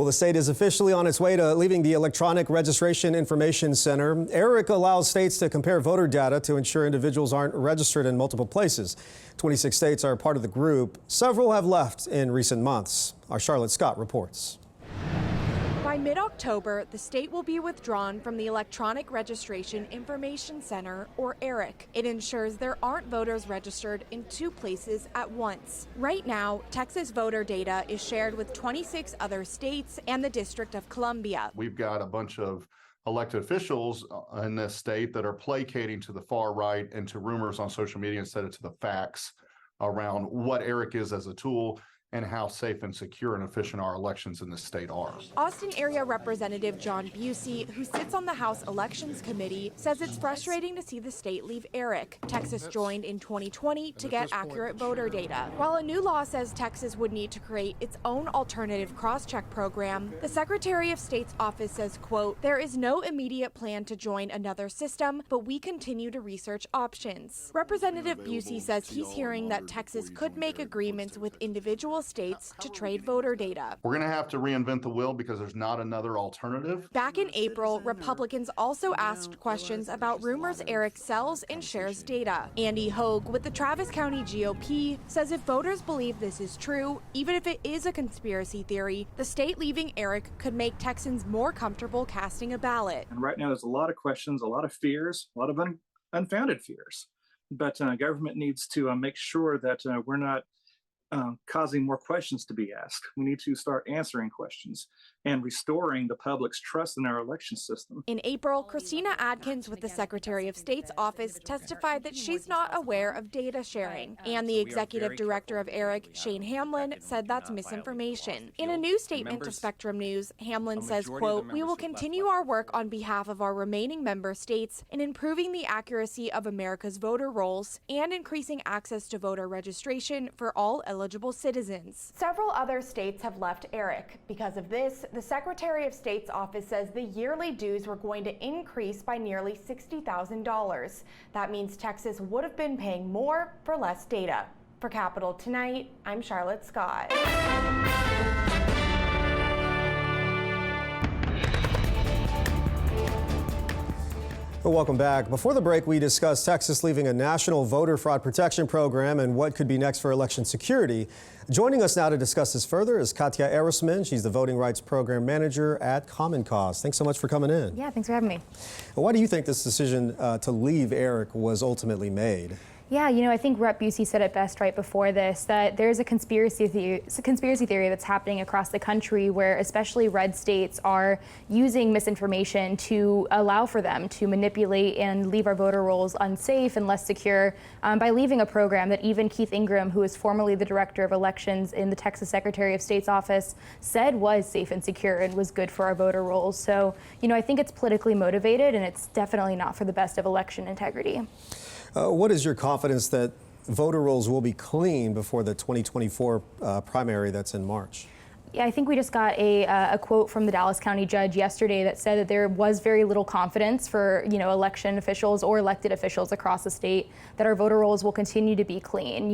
Well, the state is officially on its way to leaving the Electronic Registration Information Center. ERIC allows states to compare voter data to ensure individuals aren't registered in multiple places. 26 states are part of the group. Several have left in recent months. Our Charlotte Scott reports. By mid-October, the state will be withdrawn from the Electronic Registration Information Center, or ERIC. It ensures there aren't voters registered in two places at once. Right now, Texas voter data is shared with 26 other states and the District of Columbia. We've got a bunch of elected officials in this state that are placating to the far right and to rumors on social media instead of to the facts around what ERIC is as a tool and how safe and secure and efficient our elections in the state are. Austin Area Representative John Busey, who sits on the House Elections Committee, says it's frustrating to see the state leave ERIC. Texas joined in 2020 to get accurate voter data. While a new law says Texas would need to create its own alternative cross-check program, the Secretary of State's office says, quote, "There is no immediate plan to join another system, but we continue to research options." Representative Busey says he's hearing that Texas could make agreements with individual states to trade voter data. We're going to have to reinvent the wheel because there's not another alternative. Back in April, Republicans also asked questions about rumors ERIC sells and shares data. Andy Hogue with the Travis County GOP says if voters believe this is true, even if it is a conspiracy theory, the state leaving ERIC could make Texans more comfortable casting a ballot. And right now there's a lot of questions, a lot of fears, a lot of unfounded fears. But government needs to make sure that we're not causing more questions to be asked. We need to start answering questions and restoring the public's trust in our election system. In April, Christina Adkins with the Secretary of State's office testified that she's not aware of data sharing. And the executive director of ERIC, Shane Hamlin, said that's misinformation. In a new statement to Spectrum News, Hamlin says, quote, "We will continue our work on behalf of our remaining member states in improving the accuracy of America's voter rolls and increasing access to voter registration for all eligible citizens." Several other states have left ERIC. Because of this, the Secretary of State's office says the yearly dues were going to increase by nearly $60,000. That means Texas would have been paying more for less data. For Capitol Tonight, I'm Charlotte Scott. Well, welcome back. Before the break, we discussed Texas leaving a national voter fraud protection program and what could be next for election security. Joining us now to discuss this further is Katya Erisman. She's the Voting Rights Program Manager at Common Cause. Thanks so much for coming in. Yeah, thanks for having me. Why do you think this decision to leave ERIC was ultimately made? Yeah, I think Rep. Busey said it best right before this, that there's a conspiracy theory that's happening across the country where especially red states are using misinformation to allow for them to manipulate and leave our voter rolls unsafe and less secure by leaving a program that even Keith Ingram, who is formerly the Director of Elections in the Texas Secretary of State's office, said was safe and secure and was good for our voter rolls. So, I think it's politically motivated and it's definitely not for the best of election integrity. What is your confidence that voter rolls will be clean before the 2024 primary that's in March? Yeah, I think we just got a quote from the Dallas County judge yesterday that said that there was very little confidence for, election officials or elected officials across the state that our voter rolls will continue to be clean.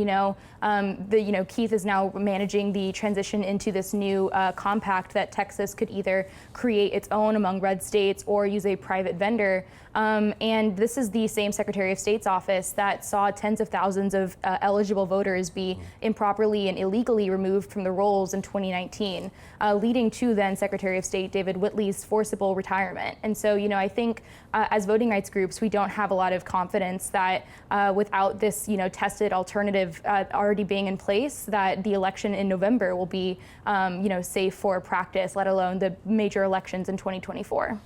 Keith is now managing the transition into this new compact that Texas could either create its own among red states or use a private vendor. And this is the same Secretary of State's office that saw tens of thousands of eligible voters be improperly and illegally removed from the rolls in 2019, leading to then Secretary of State David Whitley's forcible retirement. And so, I think as voting rights groups, we don't have a lot of confidence that without this, tested alternative already being in place, that the election in November will be, safe for practice, let alone the major elections in 2024.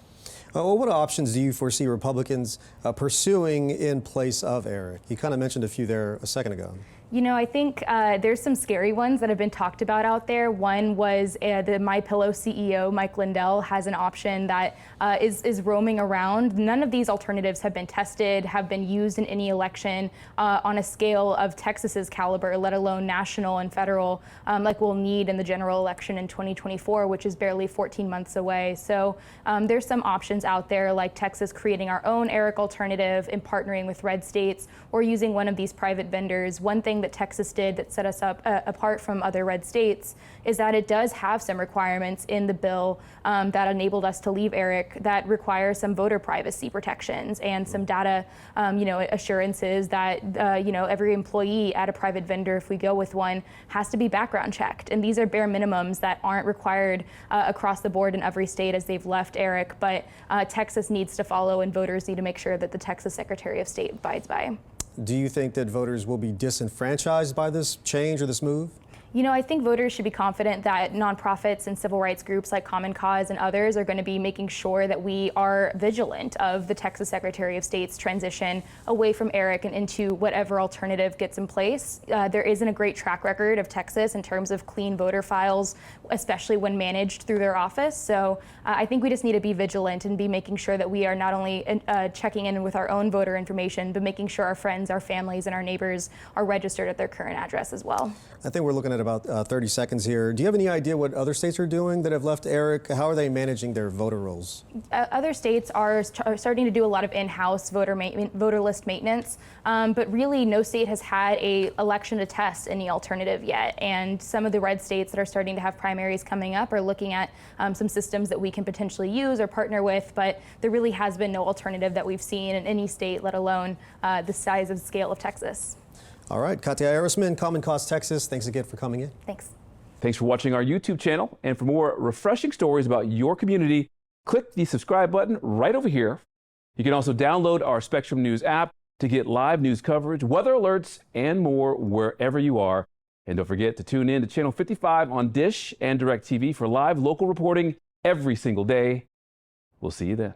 What options do you foresee Republicans pursuing in place of ERIC? You kind of mentioned a few there a second ago. I think there's some scary ones that have been talked about out there. One was the MyPillow CEO, Mike Lindell, has an option that is roaming around. None of these alternatives have been tested, have been used in any election on a scale of Texas's caliber, let alone national and federal, like we'll need in the general election in 2024, which is barely 14 months away. So there's some options out there, like Texas creating our own ERIC alternative and partnering with red states or using one of these private vendors. One thing thing that Texas did that set us up apart from other red states is that it does have some requirements in the bill that enabled us to leave ERIC that require some voter privacy protections and some data, assurances that, every employee at a private vendor, if we go with one, has to be background checked. And these are bare minimums that aren't required across the board in every state as they've left ERIC, but Texas needs to follow, and voters need to make sure that the Texas Secretary of State abides by. Do you think that voters will be disenfranchised by this change or this move? I think voters should be confident that nonprofits and civil rights groups like Common Cause and others are going to be making sure that we are vigilant of the Texas Secretary of State's transition away from ERIC and into whatever alternative gets in place. There isn't a great track record of Texas in terms of clean voter files, especially when managed through their office. So I think we just need to be vigilant and be making sure that we are not only checking in with our own voter information, but making sure our friends, our families, and our neighbors are registered at their current address as well. I think we're looking at about 30 seconds here. Do you have any idea what other states are doing that have left ERIC? How are they managing their voter rolls? Other states are starting to do a lot of in-house voter list maintenance, but really no state has had a election to test any alternative yet. And some of the red states that are starting to have primaries coming up are looking at some systems that we can potentially use or partner with, but there really has been no alternative that we've seen in any state, let alone the size and scale of Texas. All right, Katya Arisman, Common Cause Texas, thanks again for coming in. Thanks. Thanks for watching our YouTube channel. And for more refreshing stories about your community, click the subscribe button right over here. You can also download our Spectrum News app to get live news coverage, weather alerts, and more wherever you are. And don't forget to tune in to Channel 55 on Dish and DirecTV for live local reporting every single day. We'll see you then.